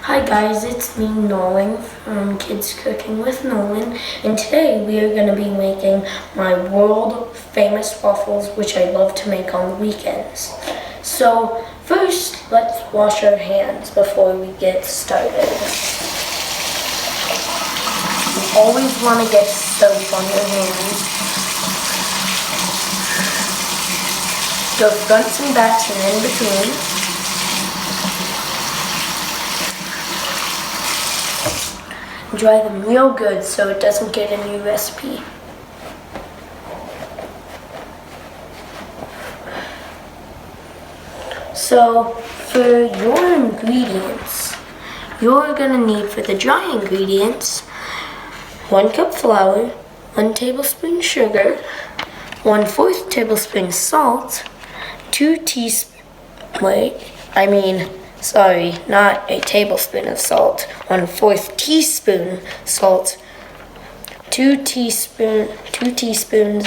Hi guys, it's me Nolan from Kids Cooking with Nolan, and today we are going to be making my world famous waffles, which I love to make on the weekends. So first, let's wash our hands before we get started. You always want to get soap on your hands. Go fronts and backs and in between. Dry them real good so it doesn't get in your recipe. So for your ingredients, you're gonna need for the dry ingredients 1 cup flour, 1 tablespoon sugar, 1/4 tablespoon salt, 2 teaspoons, not a tablespoon of salt, 1/4 teaspoon salt, 2 teaspoons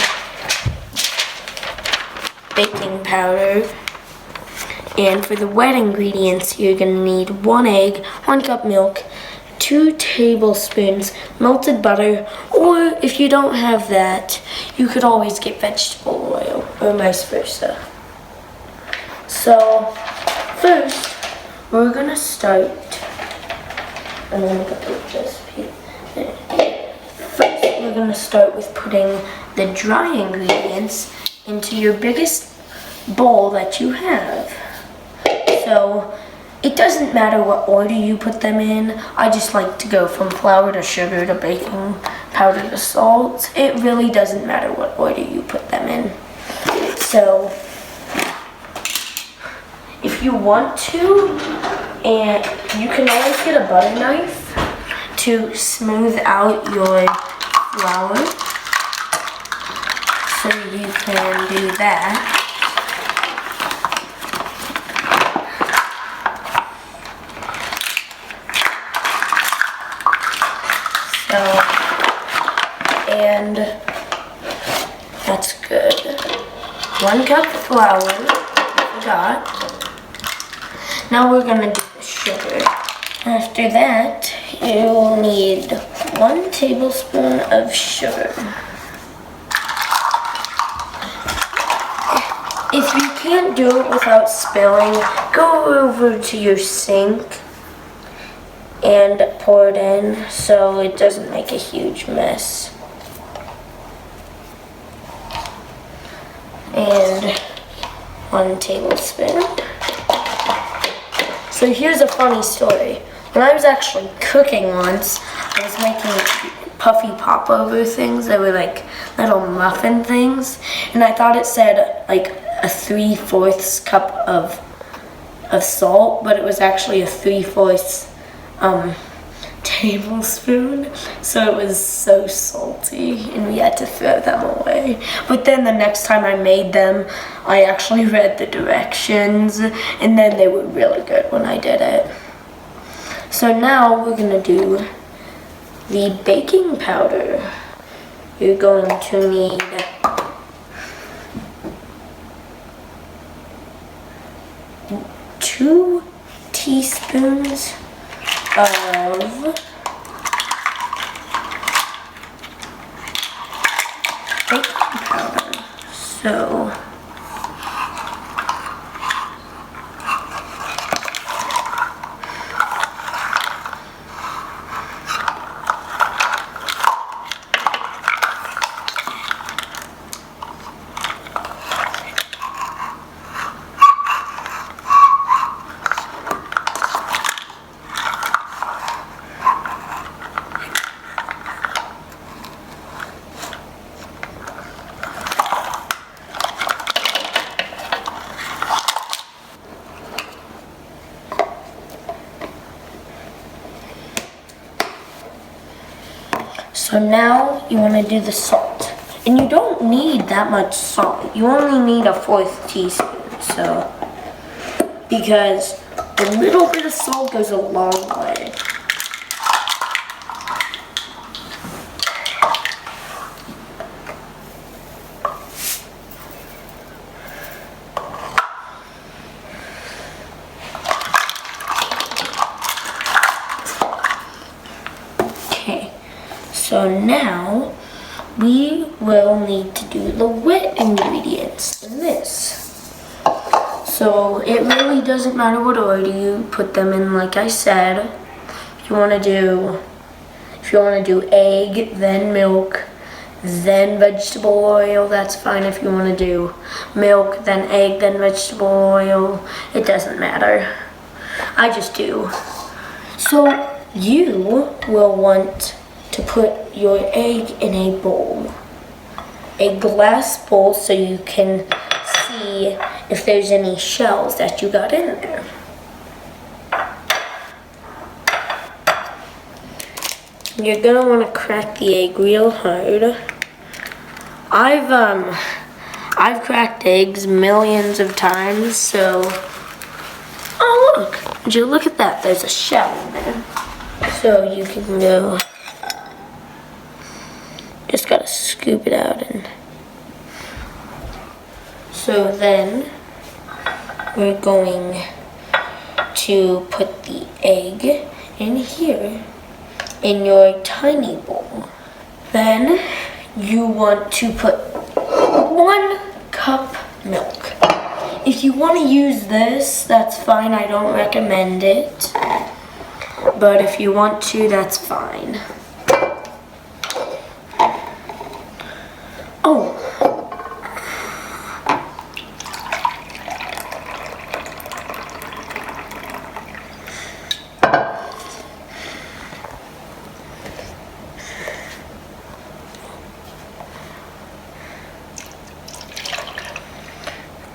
baking powder, and for the wet ingredients, you're gonna need 1 egg, 1 cup milk, 2 tablespoons melted butter, or if you don't have that, you could always get vegetable oil, or vice versa. So, first, we're gonna start, I'm gonna put the recipe. First, we're gonna start with putting the dry ingredients into your biggest bowl that you have. So, it doesn't matter what order you put them in. I just like to go from flour to sugar to baking powder to salt. It really doesn't matter what order you put them in. So, if you want to, and you can always get a butter knife to smooth out your flour, so you can do that. So, and that's good. 1 cup flour, forgot. Now we're gonna do the sugar. After that, you'll need 1 tablespoon of sugar. If you can't do it without spilling, go over to your sink and pour it in so it doesn't make a huge mess. And 1 tablespoon. So here's a funny story. When I was actually cooking once, I was making puffy popover things. They were like little muffin things. And I thought it said like a 3/4 cup of salt, but it was actually a 3/4 tablespoon. So it was so salty and we had to throw them away. But then the next time I made them, I actually read the directions and then they were really good when I did it. So now we're gonna do the baking powder. You're going to need 2 teaspoons of baking powder. So So now you want to do the salt. And you don't need that much salt. You only need a 1/4 teaspoon. So, because a little bit of salt goes a long way. So now we will need to do the wet ingredients in this. So it really doesn't matter what order you put them in, like I said. If you want to do egg, then milk, then vegetable oil, that's fine. If you want to do milk, then egg, then vegetable oil, it doesn't matter. I just do. So you will want to put your egg in a bowl, a glass bowl, so you can see if there's any shells that you got in there. You're gonna want to crack the egg real hard. I've cracked eggs millions of times, so oh look, would you look at that, there's a shell in there. So you can go, just gotta scoop it out. And so then we're going to put the egg in here in your tiny bowl. Then you want to put 1 cup milk. If you want to use this, that's fine. I don't recommend it. But if you want to, that's fine. Oh.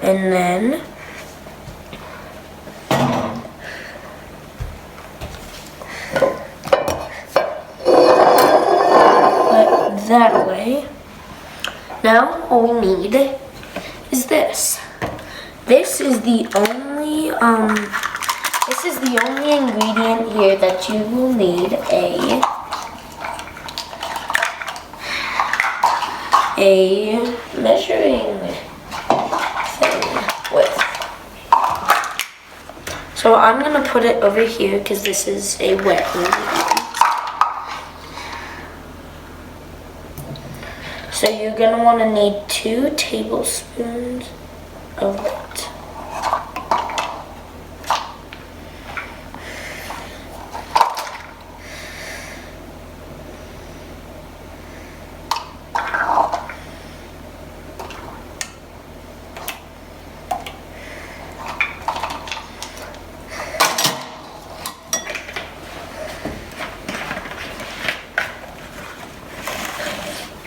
And then put that away. Now all we need is this. This is the only ingredient here that you will need a measuring with. So I'm gonna put it over here because this is a wet ingredient. So you're gonna want to need 2 tablespoons of it.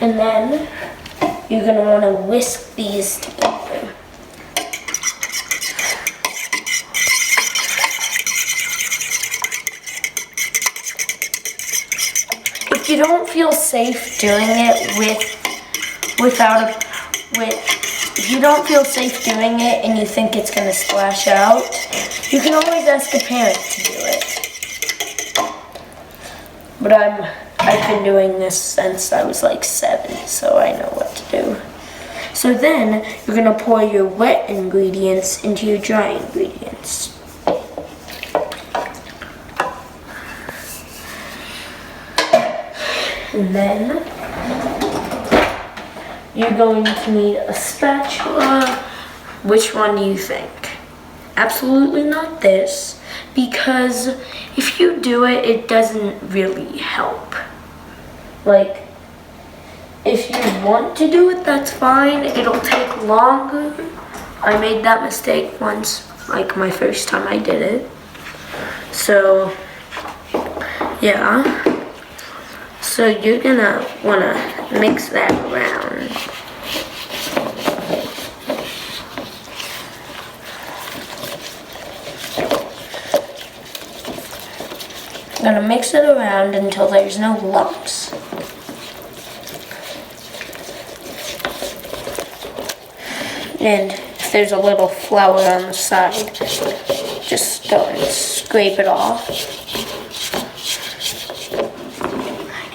And then you're going to want to whisk these together. If you don't feel safe doing it if you don't feel safe doing it and you think it's going to splash out, you can always ask a parent to do it. But I've been doing this since I was like 7, so I know what to do. So then you're gonna pour your wet ingredients into your dry ingredients. And then you're going to need a spatula. Which one do you think? Absolutely not this, because if you do it, it doesn't really help. Like, if you want to do it, that's fine. It'll take longer. I made that mistake once, like my first time I did it. So, yeah. So you're gonna wanna mix that around. I'm gonna mix it around until there's no lumps. And if there's a little flour on the side, just go and scrape it off.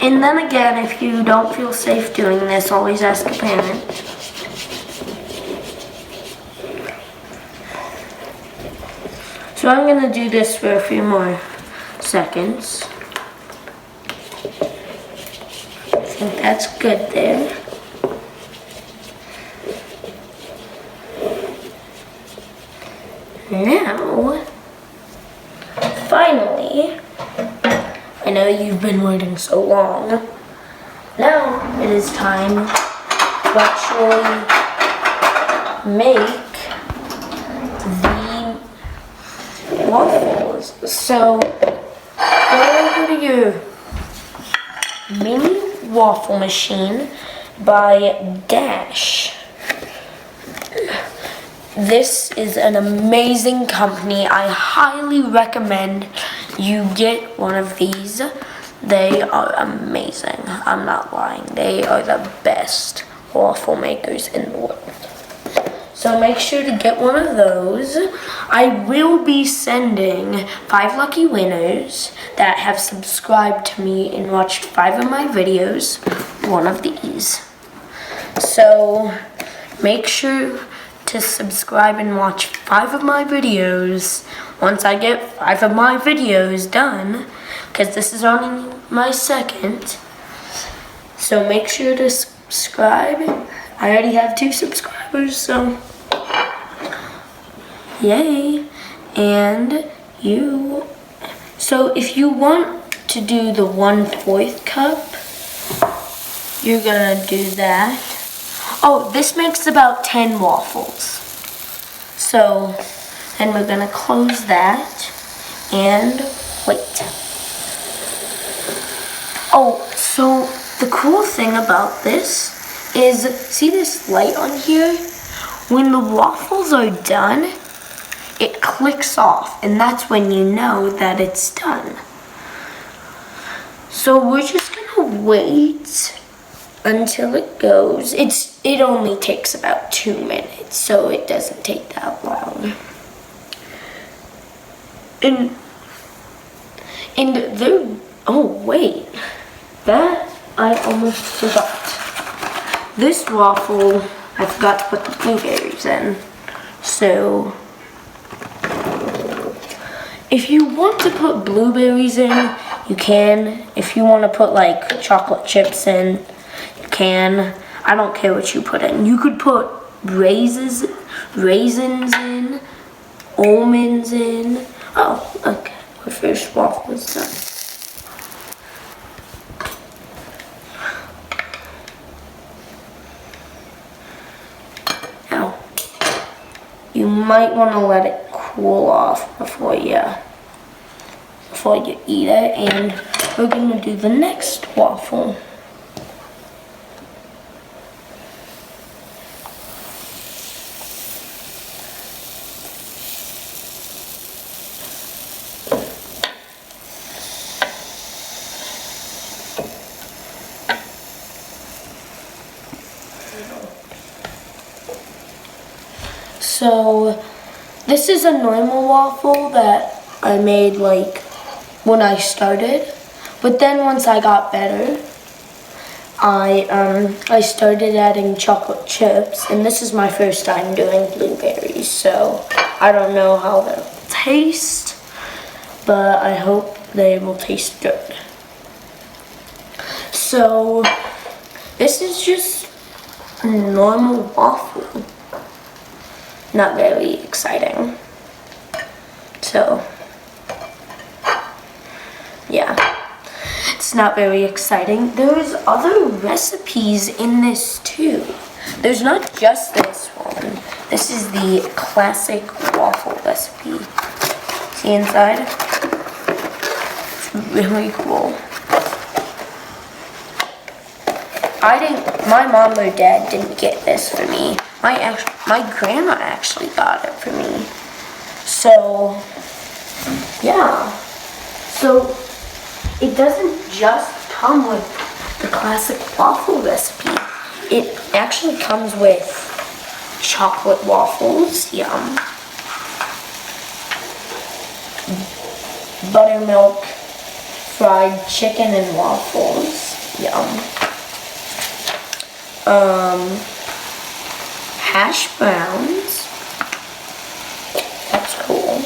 And then again, if you don't feel safe doing this, always ask a parent. So I'm gonna do this for a few more seconds. think that's good there. Now, finally, I know you've been waiting so long. Now it is time to actually make the waffles. So, go over to your mini waffle machine by DASH. This is an amazing company. I highly recommend you get one of these. They are amazing. I'm not lying. They are the best waffle makers in the world. So make sure to get one of those. I will be sending 5 lucky winners that have subscribed to me and watched 5 of my videos one of these. So make sure to subscribe and watch 5 of my videos once I get 5 of my videos done, because this is only my second. So make sure to subscribe. I already have 2 subscribers, so yay. And so if you want to do the 1/4 cup, you're gonna do that. Oh, this makes about 10 waffles. So then we're gonna close that and wait. Oh, so the cool thing about this is, see this light on here? When the waffles are done, it clicks off, and that's when you know that it's done. So we're just gonna wait until it goes. It only takes about 2 minutes, so it doesn't take that long. And there, oh wait, that I almost forgot. This waffle, I forgot to put the blueberries in. So if you want to put blueberries in, you can. If you want to put like chocolate chips in, you can. I don't care what you put in. You could put raisins in, almonds in. Oh, okay. My first waffle is done. Now, you might want to let it cool off before you eat it, and we're gonna do the next waffle. So this is a normal waffle that I made like when I started, but then once I got better, I started adding chocolate chips, and this is my first time doing blueberries, so I don't know how they'll taste, but I hope they will taste good. So this is just a normal waffle. Not very exciting. So, yeah, it's not very exciting. There's other recipes in this too. There's not just this one. This is the classic waffle recipe. See inside? It's really cool. My mom or dad didn't get this for me. My grandma actually got it for me. So, yeah. So, it doesn't just come with the classic waffle recipe. It actually comes with chocolate waffles, yum. Buttermilk, fried chicken and waffles, yum. Hash browns. That's cool.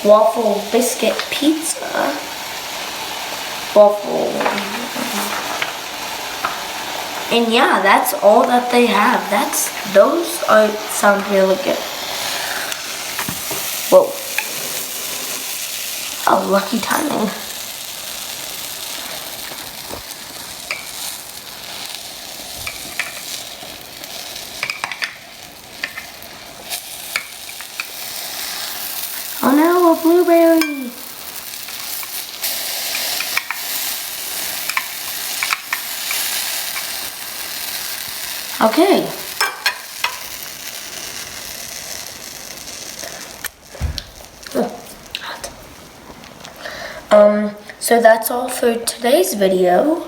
Waffle biscuit pizza. Waffle And yeah, that's all that they have. Those sound really good. Whoa. Oh, lucky timing. Oh no, a blueberry. Okay. So that's all for today's video.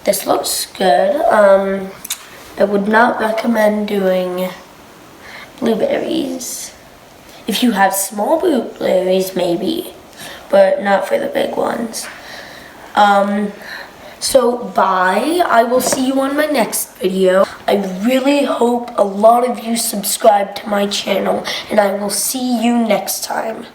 This looks good. I would not recommend doing blueberries. If you have small blueberries, maybe, but not for the big ones. So bye. I will see you on my next video. I really hope a lot of you subscribe to my channel, and I will see you next time.